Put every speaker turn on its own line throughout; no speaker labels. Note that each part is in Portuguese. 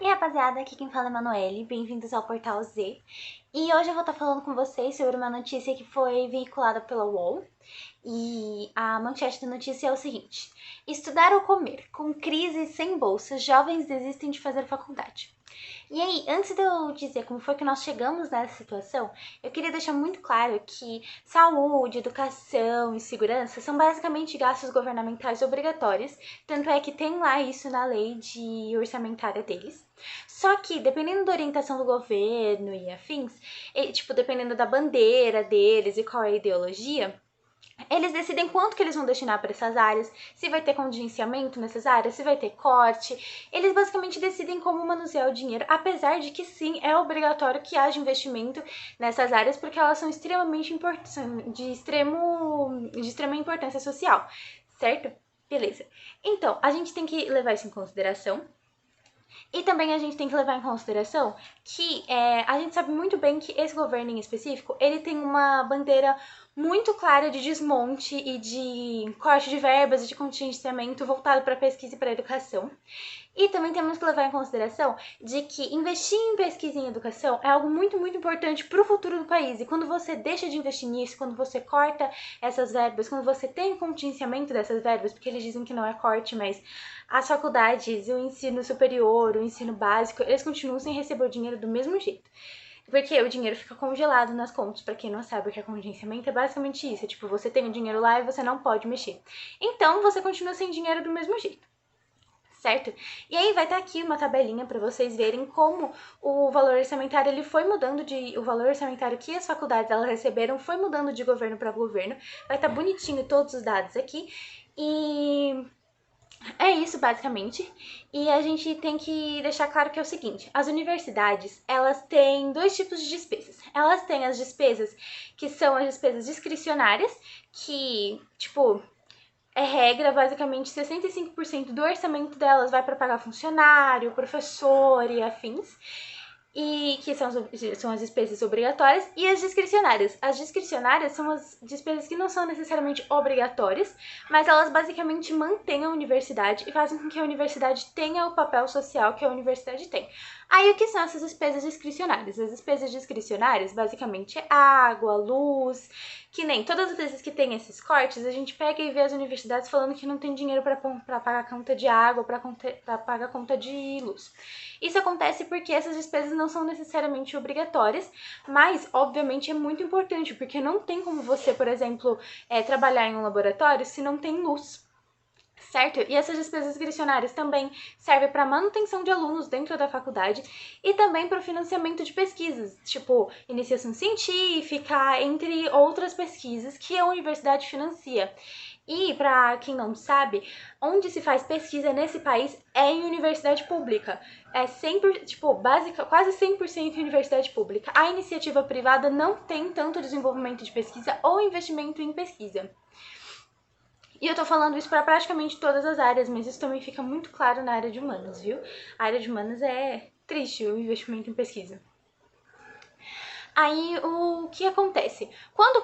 E aí, rapaziada, aqui quem fala é Manoele, bem-vindos ao Portal Z. E hoje eu vou estar falando com vocês sobre uma notícia que foi veiculada pela UOL. E a manchete da notícia é o seguinte: estudar ou comer? Com crise sem bolsa, jovens desistem de fazer faculdade. E aí, antes de eu dizer como foi que nós chegamos nessa situação, eu queria deixar muito claro que saúde, educação e segurança são basicamente gastos governamentais obrigatórios, tanto é que tem lá isso na lei de orçamentária deles. Só que, dependendo da orientação do governo e afins, dependendo da bandeira deles e qual é a ideologia, eles decidem quanto que eles vão destinar para essas áreas, se vai ter contingenciamento nessas áreas, se vai ter corte. Eles basicamente decidem como manusear o dinheiro, apesar de que sim, é obrigatório que haja investimento nessas áreas, porque elas são extremamente importantes, de extrema importância social, certo? Beleza. Então, a gente tem que levar isso em consideração. E também a gente tem que levar em consideração que a gente sabe muito bem que esse governo em específico, ele tem uma bandeira muito clara de desmonte e de corte de verbas e de contingenciamento voltado para a pesquisa e para a educação. E também temos que levar em consideração de que investir em pesquisa e em educação é algo muito, muito importante para o futuro do país. E quando você deixa de investir nisso, quando você corta essas verbas, quando você tem contingenciamento dessas verbas, porque eles dizem que não é corte, mas as faculdades, o ensino superior, o ensino básico, eles continuam sem receber o dinheiro do mesmo jeito. Porque o dinheiro fica congelado nas contas. Pra quem não sabe o que é contingenciamento, é basicamente isso. É tipo, você tem o dinheiro lá e você não pode mexer. Então, você continua sem dinheiro do mesmo jeito, certo? E aí vai estar aqui uma tabelinha para vocês verem como o valor orçamentário ele foi mudando o valor orçamentário que as faculdades elas receberam foi mudando de governo para governo. Vai estar bonitinho todos os dados aqui. E é isso, basicamente. E a gente tem que deixar claro que é o seguinte: as universidades, elas têm dois tipos de despesas. Elas têm as despesas que são as despesas discricionárias, que, tipo, é regra, basicamente 65% do orçamento delas vai para pagar funcionário, professor e afins, e que são as despesas obrigatórias, e as discricionárias. As discricionárias são as despesas que não são necessariamente obrigatórias, mas elas basicamente mantêm a universidade e fazem com que a universidade tenha o papel social que a universidade tem. Aí, o que são essas despesas discricionárias? As despesas discricionárias, basicamente, é água, luz, que nem todas as vezes que tem esses cortes, a gente pega e vê as universidades falando que não tem dinheiro para pagar conta de água, para pagar conta de luz. Isso acontece porque essas despesas não são necessariamente obrigatórias, mas, obviamente, é muito importante, porque não tem como você, por exemplo, trabalhar em um laboratório se não tem luz, certo? E essas despesas discricionárias também servem para manutenção de alunos dentro da faculdade e também para o financiamento de pesquisas, tipo iniciação científica, entre outras pesquisas que a universidade financia. E, para quem não sabe, onde se faz pesquisa nesse país é em universidade pública. É sempre, quase 100% universidade pública. A iniciativa privada não tem tanto desenvolvimento de pesquisa ou investimento em pesquisa. E eu tô falando isso para praticamente todas as áreas, mas isso também fica muito claro na área de humanas, viu? A área de humanas é triste o investimento em pesquisa. Aí o que acontece? Quando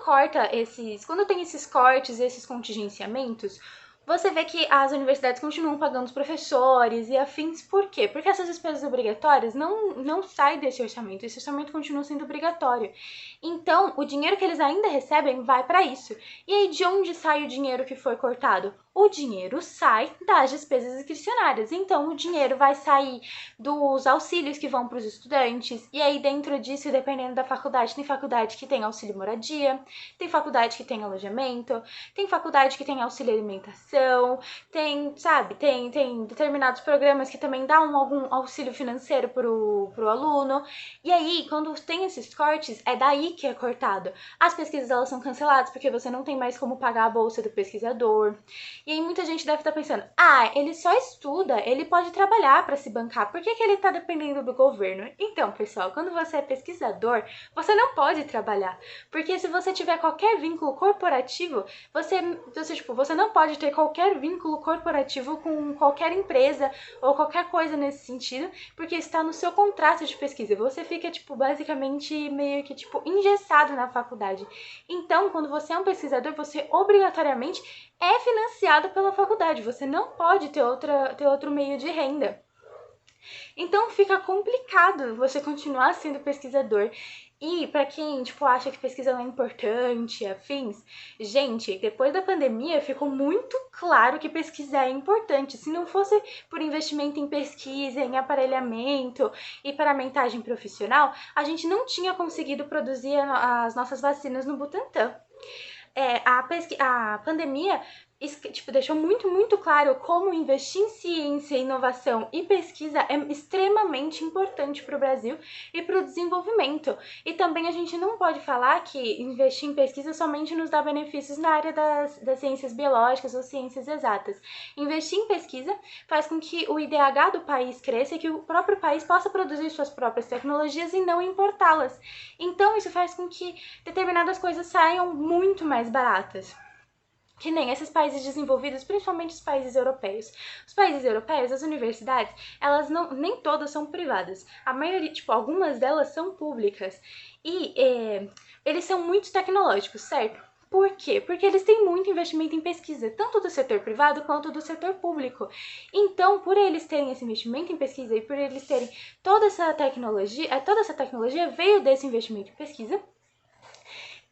tem esses cortes, esses contingenciamentos, você vê que as universidades continuam pagando os professores e afins. Por quê? Porque essas despesas obrigatórias não saem desse orçamento. Esse orçamento continua sendo obrigatório. Então, o dinheiro que eles ainda recebem vai para isso. E aí, de onde sai o dinheiro que foi cortado? O dinheiro sai das despesas discricionárias. Então, o dinheiro vai sair dos auxílios que vão para os estudantes. E aí, dentro disso, dependendo da faculdade, tem faculdade que tem auxílio moradia, tem faculdade que tem alojamento, tem faculdade que tem auxílio alimentação, tem determinados programas que também dão algum auxílio financeiro pro aluno. E aí, quando tem esses cortes, é daí que é cortado. As pesquisas, elas são canceladas porque você não tem mais como pagar a bolsa do pesquisador. E aí muita gente deve estar pensando, ele só estuda, ele pode trabalhar para se bancar, por que ele está dependendo do governo? Então, pessoal, quando você é pesquisador, você não pode trabalhar, porque se você tiver qualquer vínculo corporativo, você não pode ter qualquer vínculo corporativo com qualquer empresa ou qualquer coisa nesse sentido, porque está no seu contrato de pesquisa. Você fica, basicamente meio que, engessado na faculdade. Então, quando você é um pesquisador, você obrigatoriamente é financiado pela faculdade. Você não pode ter outro meio de renda. Então fica complicado você continuar sendo pesquisador. E para quem, acha que pesquisa não é importante, afins, gente, depois da pandemia ficou muito claro que pesquisa é importante. Se não fosse por investimento em pesquisa, em aparelhamento e paramentagem profissional, a gente não tinha conseguido produzir as nossas vacinas no Butantan. A pandemia deixou muito claro como investir em ciência, inovação e pesquisa é extremamente importante para o Brasil e para o desenvolvimento. E também a gente não pode falar que investir em pesquisa somente nos dá benefícios na área das ciências biológicas ou ciências exatas. Investir em pesquisa faz com que o IDH do país cresça e que o próprio país possa produzir suas próprias tecnologias e não importá-las. Então isso faz com que determinadas coisas saiam muito mais baratas. Que nem esses países desenvolvidos, principalmente os países europeus. Os países europeus, as universidades, elas não, nem todas são privadas. A maioria, algumas delas são públicas. E eles são muito tecnológicos, certo? Por quê? Porque eles têm muito investimento em pesquisa, tanto do setor privado quanto do setor público. Então, por eles terem esse investimento em pesquisa e por eles terem toda essa tecnologia veio desse investimento em pesquisa.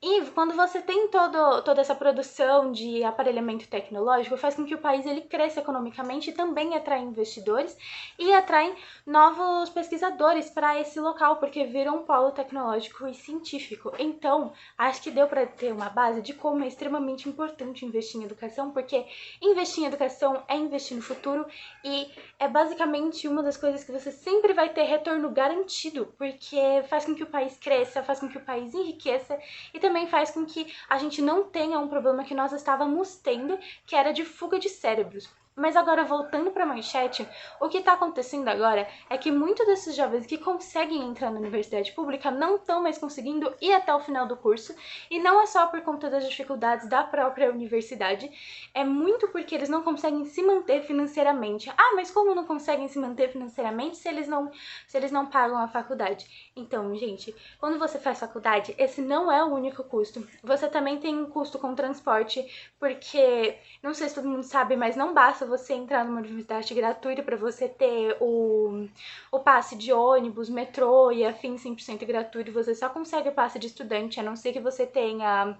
E quando você tem toda essa produção de aparelhamento tecnológico, faz com que o país ele cresça economicamente e também atrai investidores e atrai novos pesquisadores para esse local, porque vira um polo tecnológico e científico. Então, acho que deu para ter uma base de como é extremamente importante investir em educação, porque investir em educação é investir no futuro e é basicamente uma das coisas que você sempre vai ter retorno garantido, porque faz com que o país cresça, faz com que o país enriqueça e também faz com que a gente não tenha um problema que nós estávamos tendo, que era de fuga de cérebros. Mas agora, voltando para a manchete, o que está acontecendo agora é que muitos desses jovens que conseguem entrar na universidade pública não estão mais conseguindo ir até o final do curso, e não é só por conta das dificuldades da própria universidade, é muito porque eles não conseguem se manter financeiramente. Ah, mas como não conseguem se manter financeiramente se eles não pagam a faculdade? Então, gente, quando você faz faculdade, esse não é o único custo. Você também tem um custo com transporte, porque, não sei se todo mundo sabe, mas não basta você entrar numa universidade gratuita para você ter o passe de ônibus, metrô e afim 100% gratuito. Você só consegue o passe de estudante, a não ser que você tenha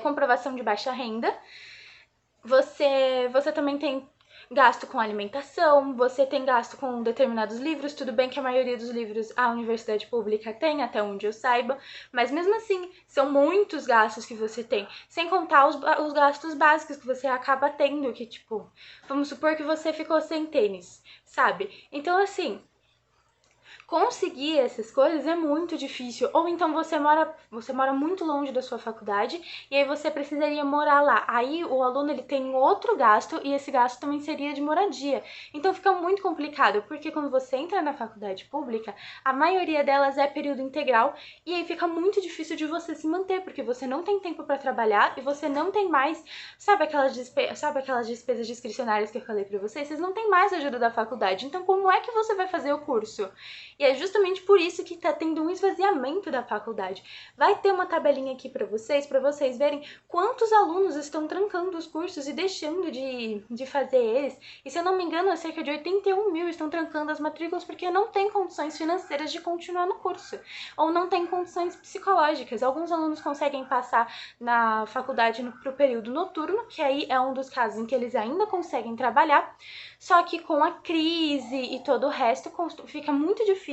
comprovação de baixa renda. Você também tem gasto com alimentação, você tem gasto com determinados livros, tudo bem que a maioria dos livros a universidade pública tem, até onde eu saiba, mas mesmo assim, são muitos gastos que você tem, sem contar os gastos básicos que você acaba tendo, que vamos supor que você ficou sem tênis, sabe? Então assim, conseguir essas coisas é muito difícil. Ou então você mora muito longe da sua faculdade e aí você precisaria morar lá. Aí o aluno ele tem outro gasto e esse gasto também seria de moradia. Então fica muito complicado, porque quando você entra na faculdade pública, a maioria delas é período integral e aí fica muito difícil de você se manter, porque você não tem tempo para trabalhar e você não tem mais, sabe aquelas despesas discricionárias que eu falei para vocês? Vocês não têm mais ajuda da faculdade. Então como é que você vai fazer o curso? E é justamente por isso que tá tendo um esvaziamento da faculdade. Vai ter uma tabelinha aqui para vocês verem quantos alunos estão trancando os cursos e deixando de fazer eles. E se eu não me engano, cerca de 81 mil estão trancando as matrículas porque não tem condições financeiras de continuar no curso. Ou não tem condições psicológicas. Alguns alunos conseguem passar na faculdade pro período noturno, que aí é um dos casos em que eles ainda conseguem trabalhar. Só que com a crise e todo o resto, fica muito difícil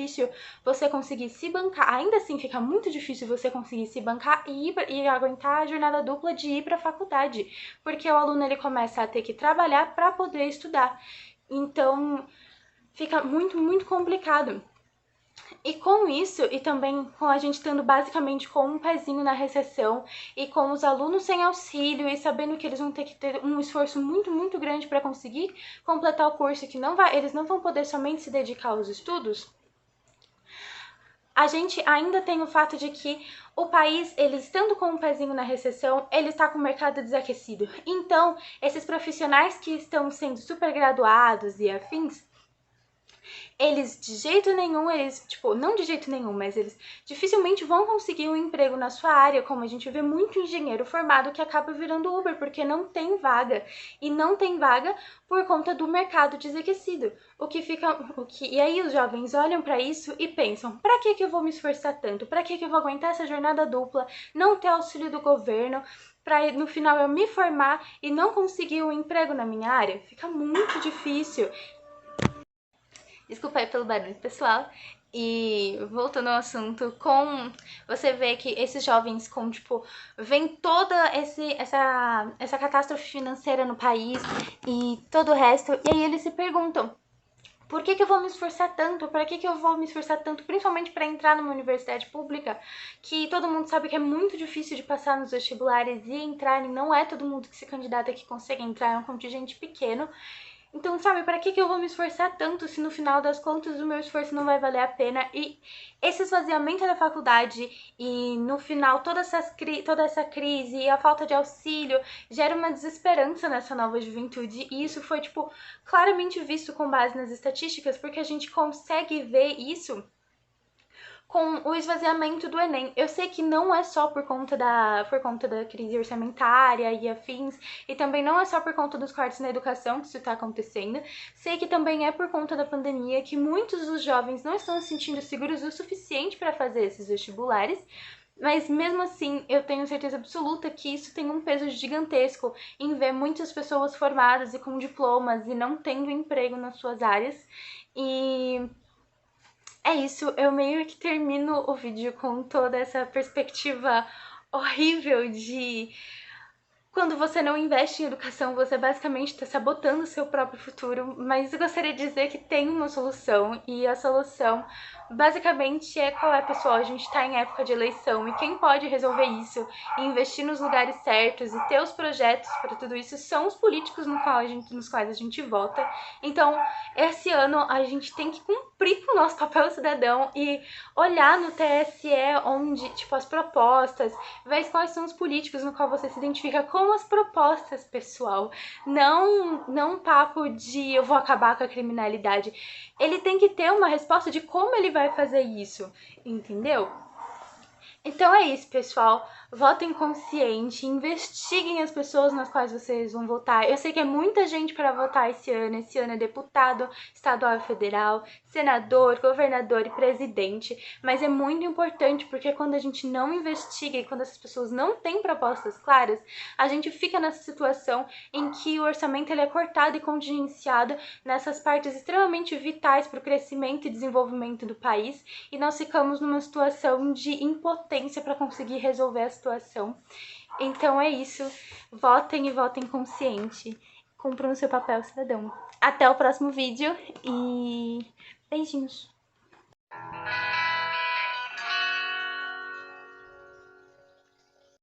você conseguir se bancar. Ainda assim, fica muito difícil você conseguir se bancar e aguentar a jornada dupla de ir para a faculdade. Porque o aluno ele começa a ter que trabalhar para poder estudar. Então, fica muito complicado. E com isso, e também com a gente estando basicamente com um pezinho na recessão e com os alunos sem auxílio e sabendo que eles vão ter que ter um esforço muito grande para conseguir completar o curso, que eles não vão poder somente se dedicar aos estudos, a gente ainda tem o fato de que o país, ele estando com um pezinho na recessão, ele está com o mercado desaquecido. Então, esses profissionais que estão sendo super graduados e afins, eles de jeito nenhum, tipo, não de jeito nenhum, mas eles dificilmente vão conseguir um emprego na sua área, como a gente vê muito engenheiro formado que acaba virando Uber, porque não tem vaga. E não tem vaga por conta do mercado desaquecido. E aí os jovens olham para isso e pensam: para que eu vou me esforçar tanto? Para que eu vou aguentar essa jornada dupla, não ter auxílio do governo, para no final eu me formar e não conseguir um emprego na minha área? Fica muito difícil. Desculpa aí pelo barulho, pessoal. E voltando ao assunto, você vê que esses jovens tipo, vem toda essa catástrofe financeira no país e todo o resto, e aí eles se perguntam: por que eu vou me esforçar tanto? Para que eu vou me esforçar tanto? Principalmente para entrar numa universidade pública, que todo mundo sabe que é muito difícil de passar nos vestibulares e entrar, e não é todo mundo que se candidata que consegue entrar, é um contingente pequeno. Então, sabe, para que eu vou me esforçar tanto se no final das contas o meu esforço não vai valer a pena? E esse esvaziamento da faculdade e no final toda essa crise e a falta de auxílio gera uma desesperança nessa nova juventude. E isso foi, tipo, claramente visto com base nas estatísticas, porque a gente consegue ver isso com o esvaziamento do Enem. Eu sei que não é só por conta da crise orçamentária e afins, e também não é só por conta dos cortes na educação que isso está acontecendo. Sei que também é por conta da pandemia que muitos dos jovens não estão se sentindo seguros o suficiente para fazer esses vestibulares. Mas mesmo assim, eu tenho certeza absoluta que isso tem um peso gigantesco em ver muitas pessoas formadas e com diplomas e não tendo emprego nas suas áreas. E é isso, eu meio que termino o vídeo com toda essa perspectiva horrível de quando você não investe em educação, você basicamente está sabotando o seu próprio futuro, mas eu gostaria de dizer que tem uma solução, e a solução basicamente qual é, pessoal? A gente está em época de eleição, e quem pode resolver isso e investir nos lugares certos e ter os projetos para tudo isso são os políticos nos quais a gente vota. Então, esse ano a gente tem que cumprir com o nosso papel cidadão e olhar no TSE onde, tipo, as propostas, ver quais são os políticos no qual você se identifica com as propostas, pessoal. Não um papo de eu vou acabar com a criminalidade. Ele tem que ter uma resposta de como ele vai fazer isso, entendeu? Então é isso, pessoal. Votem consciente, investiguem as pessoas nas quais vocês vão votar. Eu sei que é muita gente para votar esse ano. Esse ano é deputado estadual e federal, senador, governador e presidente. Mas é muito importante porque quando a gente não investiga e quando essas pessoas não têm propostas claras, a gente fica nessa situação em que o orçamento ele é cortado e contingenciado nessas partes extremamente vitais para o crescimento e desenvolvimento do país. E nós ficamos numa situação de impotência para conseguir resolver a situação. Então é isso. Votem e votem consciente. Cumpram o seu papel cidadão. Até o próximo vídeo e beijinhos.